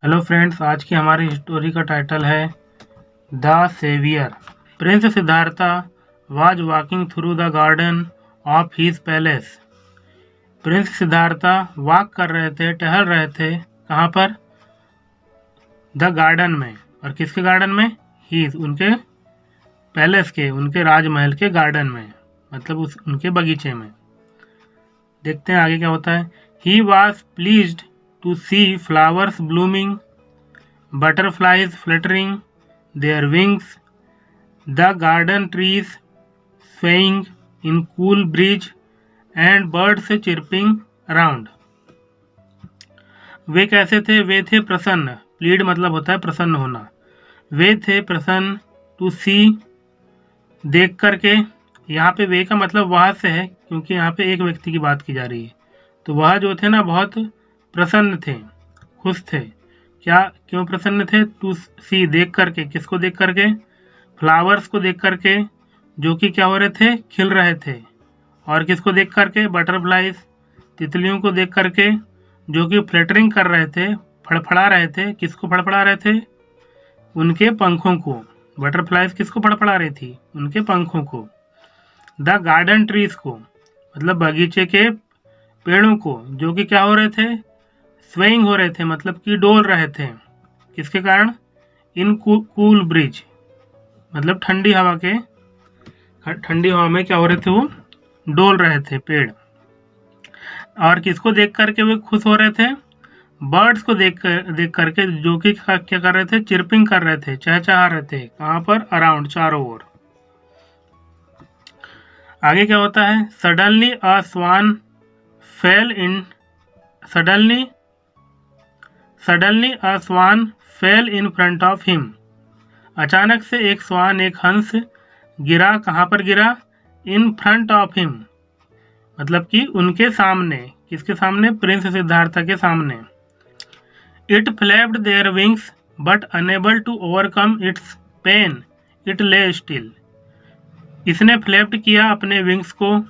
Hello friends, आज की हमारी स्टोरी का टाइटल है the saviour. Prince Siddhartha was walking through the garden of his palace. Prince Siddhartha walk कर रहे थे, टहल रहे थे। कहाँ पर? द गार्डन में। और किसके गार्डन में? हिज, उनके पैलेस के, उनके राजमहल के गार्डन में, मतलब उनके बगीचे में। देखते हैं आगे क्या होता है। He was pleased to see flowers blooming, butterflies fluttering their wings, the garden trees swaying in cool breeze, and birds chirping around. वे कैसे थे? वे थे प्रसन्न। प्लीड मतलब होता है प्रसन्न होना। वे थे प्रसन्न, टू सी देख करके। यहाँ पे वे का मतलब वह से है, क्योंकि यहाँ पे एक व्यक्ति की बात की जा रही है। तो वह जो थे ना, बहुत प्रसन्न थे, खुश थे। क्या, क्यों प्रसन्न थे? टू सी देख करके। किसको देख करके? फ्लावर्स को देख करके, जो कि क्या हो रहे थे? खिल रहे थे। और किसको देख करके? बटरफ्लाइज, तितलियों को देख करके, जो कि फ्लटरिंग कर रहे थे, फड़फड़ा रहे थे। किसको फड़फड़ा रहे थे? उनके पंखों को। बटरफ्लाइज किसको फड़फड़ा रही थी? उनके पंखों को। द गार्डन ट्रीज को, मतलब बगीचे के पेड़ों को, जो कि क्या हो रहे थे? स्वेइंग हो रहे थे, मतलब कि डोल रहे थे। किसके कारण? इन कूल ब्रिज, मतलब ठंडी हवा में क्या हो रहे थे? वो डोल रहे थे पेड़। और किसको देख करके वे खुश हो रहे थे? बर्ड्स को देख करके, जो कि क्या कर रहे थे? चिरपिंग कर रहे थे, चहचहा रहे थे। कहाँ पर? अराउंड, चारों ओर। आगे क्या होता है? Suddenly a swan fell in suddenly a swan fell in front of him. अचानक से एक स्वान, एक हंस गिरा। कहाँ पर गिरा? इन फ्रंट ऑफ हिम, मतलब कि उनके सामने। किसके सामने? प्रिंस सिद्धार्थ के सामने। It flapped their wings but unable to overcome its pain it lay still. इसने फ्लैप्ड किया अपने विंग्स को,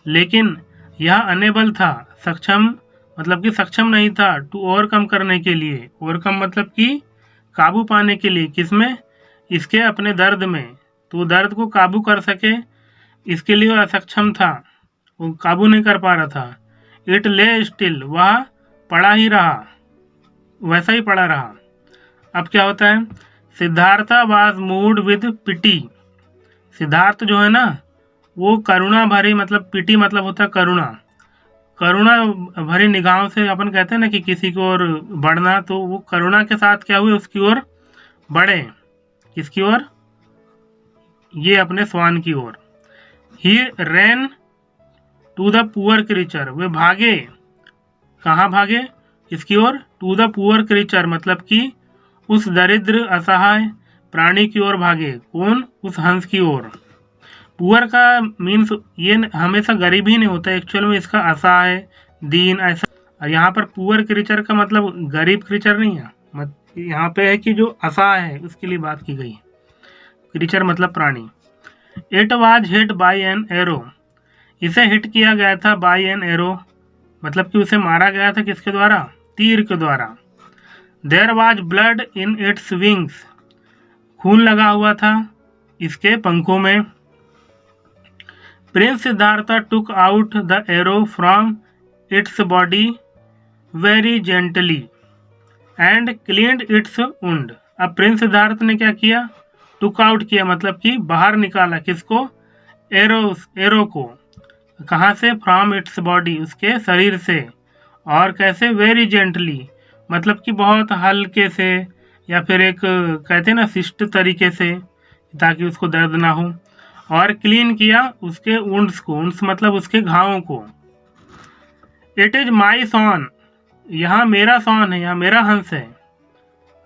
लेकिन यह अनेबल था, सक्षम, मतलब कि सक्षम नहीं था, टू ओवरकम करने के लिए। ओवरकम मतलब कि काबू पाने के लिए। किसमें? इसके अपने दर्द में। तो दर्द को काबू कर सके, इसके लिए वह असक्षम था, वो काबू नहीं कर पा रहा था। इट ले स्टिल, वह पड़ा ही रहा, वैसा ही पड़ा रहा। अब क्या होता है? सिद्धार्था वाज मूव्ड विद पिटी। सिद्धार्थ जो है ना, वो करुणा भरी, मतलब पिटी मतलब होता है करुणा, करुणा भरी निगाहों से, अपन कहते हैं ना कि किसी की ओर बढ़ना, तो वो करुणा के साथ क्या हुए? उसकी ओर बढ़े। किसकी ओर? ये अपने स्वान की ओर। He ran to the poor creature, वे भागे। कहाँ भागे? इसकी ओर। टू द पुअर क्रीचर, मतलब कि उस दरिद्र असहाय प्राणी की ओर भागे। कौन? उस हंस की ओर। पुअर का मीन्स ये हमेशा गरीब ही नहीं होता, एक्चुअल में इसका असहाय, दीन, ऐसा। और यहाँ पर पुअर क्रीचर का मतलब गरीब क्रीचर नहीं है, यहाँ पे है कि जो असहाय है उसके लिए बात की गई है। क्रीचर मतलब प्राणी। It was hit by an arrow, इसे हिट किया गया था। बाय एन एरो मतलब कि उसे मारा गया था। किसके द्वारा? तीर के द्वारा। There was blood in its wings, खून लगा हुआ था इसके पंखों में। Prince Siddhartha took out the arrow from its body very gently and cleaned its wound. अब प्रिंस सिद्धार्थ ने क्या किया? टुक आउट किया, मतलब कि बाहर निकाला। किसको? एरो को। कहाँ से? फ्रॉम इट्स बॉडी, उसके शरीर से। और कैसे? वेरी जेंटली, मतलब कि बहुत हल्के से, या फिर एक कहते हैं ना शिष्ट तरीके से, ताकि उसको दर्द ना हो। और क्लीन किया उसके वुंड्स को। वुंड्स मतलब उसके घावों को। इट इज माई सॉन, यहाँ मेरा सॉन है, यहाँ मेरा हंस है।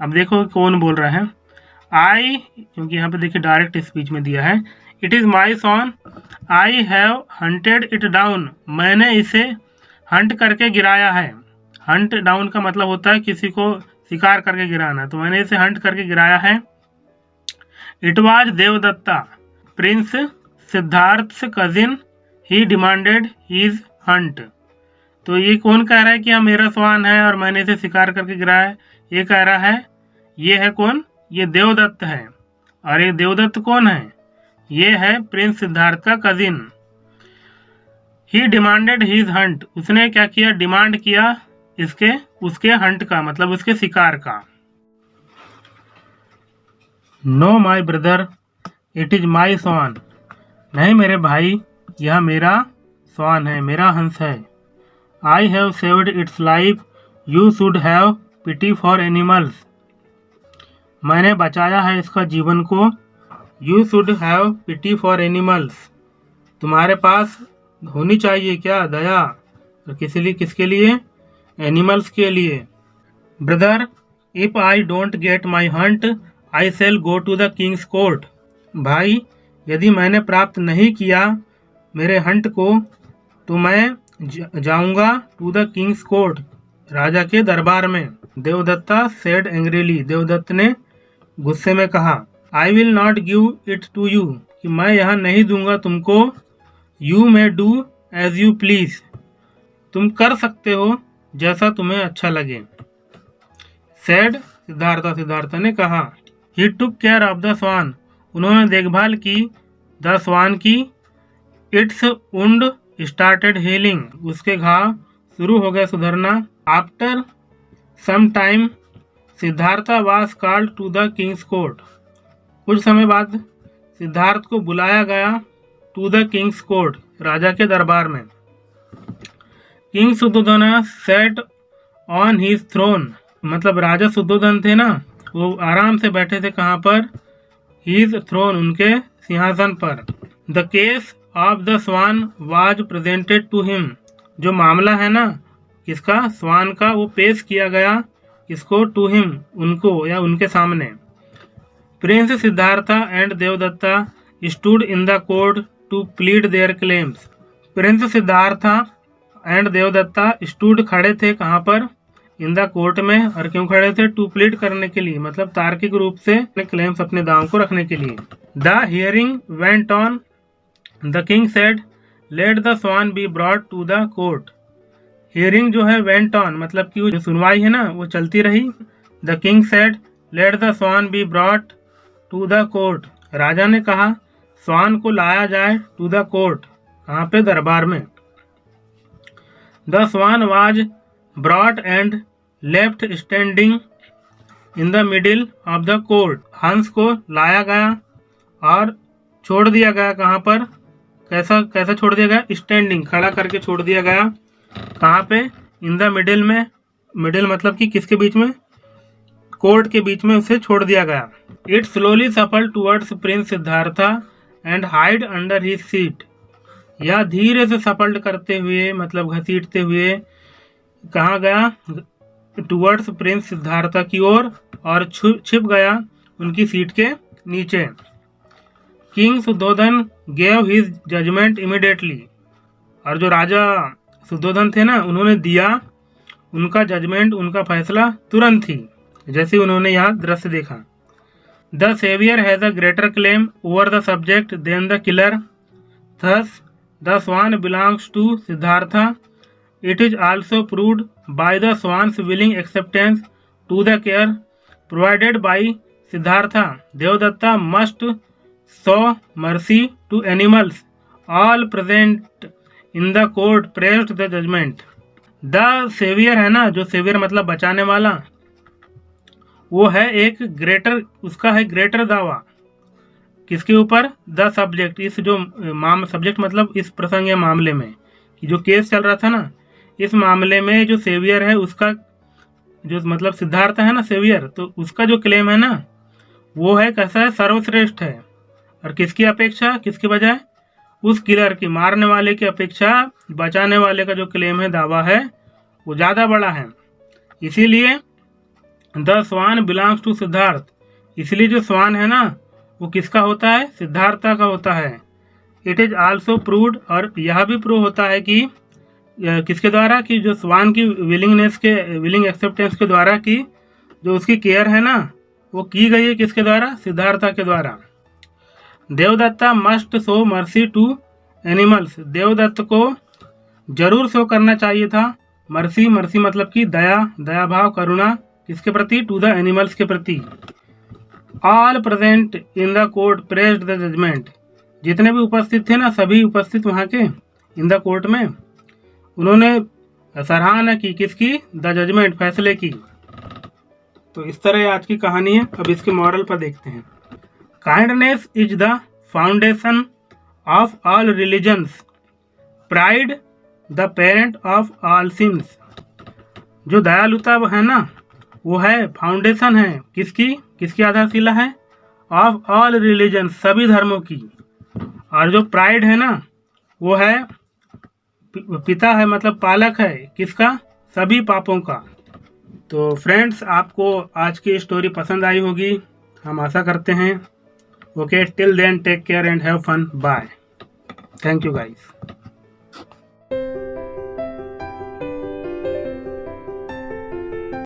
अब देखो कौन बोल रहा है। आई, क्योंकि यहाँ पे देखिए डायरेक्ट स्पीच में दिया है। It is my swan, I have hunted it down, मैंने इसे हंट करके गिराया है। हंट डाउन का मतलब होता है किसी को शिकार करके गिराना, तो मैंने इसे हंट करके गिराया है। It was Devadatta, prince Siddhartha's cousin, he demanded his hunt. तो ये कौन कह रहा है कि हाँ मेरा स्वान है और मैंने इसे शिकार करके गिराया है? ये कह रहा है, ये है कौन? ये देवदत्त है। और ये देवदत्त कौन है? ये है प्रिंस सिद्धार्थ का cousin. He demanded his Hunt, उसने क्या किया? डिमांड किया उसके हंट का, मतलब उसके शिकार का। No my brother, it is my swan, नहीं मेरे भाई, यह मेरा स्वान है, मेरा हंस है। I have saved its life, you should have pity for animals, मैंने बचाया है इसका जीवन को। You should have pity for animals, तुम्हारे पास होनी चाहिए क्या? दया। और किसके लिए? एनिमल्स के लिए। Brother, if I don't get my hunt I shall go to the king's court, भाई यदि मैंने प्राप्त नहीं किया मेरे हंट को तो मैं जाऊंगा टू द किंग्स कोर्ट, राजा के दरबार में। देवदत्ता सेड एंग्रीली, देवदत्त ने गुस्से में कहा। I will not give it to you, कि मैं यह नहीं दूंगा तुमको। You may do as you please, तुम कर सकते हो जैसा तुम्हें अच्छा लगे। सेड सिद्धार्था, सिद्धार्था ने कहा। ही टुक केयर ऑफ द स्वान, उन्होंने देखभाल की द स्वान की। इट्स वुंड स्टार्टेड हीलिंग, उसके घाव शुरू हो गए सुधरना। After some time Siddhartha was called to the king's court, कुछ समय बाद सिद्धार्थ को बुलाया गया टू द किंग्स कोर्ट, राजा के दरबार में। King Suddhodana set on his throne, मतलब राजा सुद्धोधन थे ना, वो आराम से बैठे थे कहाँ पर? हिज थ्रोन, उनके सिंहासन पर। The case of the swan was presented to him, जो मामला है ना किसका? स्वान का, वो पेश किया गया इसको टू हिम, उनको या उनके सामने। Prince Siddhartha and Devadatta stood in the court to plead their claims, prince Siddhartha and Devadatta stood खड़े थे कहाँ पर? इन द कोर्ट में। और क्यों खड़े थे? टू प्लीड करने के लिए, मतलब तार्किक रूप से अपने क्लेम्स, अपने दाव को रखने के लिए। The hearing went on, the king said let the swan be brought to the court, hearing जो है वेंट ऑन, मतलब कि जो सुनवाई है ना वो चलती रही। The king said let the swan be brought to the court, राजा ने कहा स्वान को लाया जाए टू द कोर्ट, कहाँ पे? दरबार में। The swan was brought and left standing in the middle of the court, हंस को लाया गया और छोड़ दिया गया कहाँ पर? कैसा छोड़ दिया गया? स्टैंडिंग, खड़ा करके छोड़ दिया गया। कहाँ पे? इन द मिडिल में, मिडिल मतलब कि किसके बीच में? कोर्ट के बीच में उसे छोड़ दिया गया। इट स्लोली सफल towards Prince Siddhartha and hide under his seat, यह धीरे से सफल करते हुए, मतलब घसीटते हुए कहाँ गया? टूवर्ड्स प्रिंस सिद्धार्था की ओर, और छिप गया उनकी सीट के नीचे। King Suddhodana gave his judgment immediately, और जो राजा सुद्धोधन थे ना उन्होंने दिया उनका जजमेंट, उनका फैसला तुरंत ही, जैसे उन्होंने यहाँ दृश्य देखा। The saviour has a greater claim over the subject than the killer, thus the swan belongs to Siddhartha, it is also proved by the swan's willing acceptance to the care provided by Siddhartha, Devadatta must show mercy to animals, all present in the court praised the judgement. The saviour है ना, जो saviour मतलब बचाने वाला, वो है एक greater, उसका है ग्रेटर दावा किसके ऊपर? द सब्जेक्ट, इस जो सब्जेक्ट मतलब इस प्रसंग या मामले में, कि जो केस चल रहा था ना, इस मामले में जो सेवियर है उसका, जो मतलब सिद्धार्थ है ना सेवियर, तो उसका जो क्लेम है ना वो है कैसा है? सर्वश्रेष्ठ है। और किसकी अपेक्षा, किसके बजाय? उस किलर की, मारने वाले की अपेक्षा बचाने वाले का जो क्लेम है, दावा है, वो ज़्यादा बड़ा है। इसीलिए the swan belongs to Siddharth, इसलिए जो स्वान है ना वो किसका होता है? सिद्धार्था का होता है। इट इज आल्सो प्रूव्ड, और यह भी प्रूव होता है कि किसके द्वारा? कि जो स्वान की विलिंग एक्सेप्टेंस के द्वारा, की जो उसकी केयर है ना वो की गई है किसके द्वारा? सिद्धार्था के द्वारा। Devadatta must show mercy to animals, Devadatt को जरूर शो करना चाहिए था मर्सी, मर्सी मतलब कि दया, दया भाव, करुणा किसके प्रति? टू द एनिमल्स के प्रति। All present in the court praised the judgement, जितने भी उपस्थित थे ना, सभी उपस्थित वहाँ के इन द कोर्ट में, उन्होंने सराहना की किसकी? द जजमेंट, फैसले की। तो इस तरह आज की कहानी है। अब इसके मॉरल पर देखते हैं। Kindness is the foundation of all religions, pride the parent of all since. जो दयालुता है ना, वो है फाउंडेशन है किसकी? किसकी आधारशिला है? ऑफ ऑल रिलीजन, सभी धर्मों की। और जो प्राइड है ना, वो है पिता है, मतलब पालक है किसका? सभी पापों का। तो फ्रेंड्स, आपको आज की स्टोरी पसंद आई होगी, हम आशा करते हैं। Okay, till then take care and have fun. Bye. Thank you guys.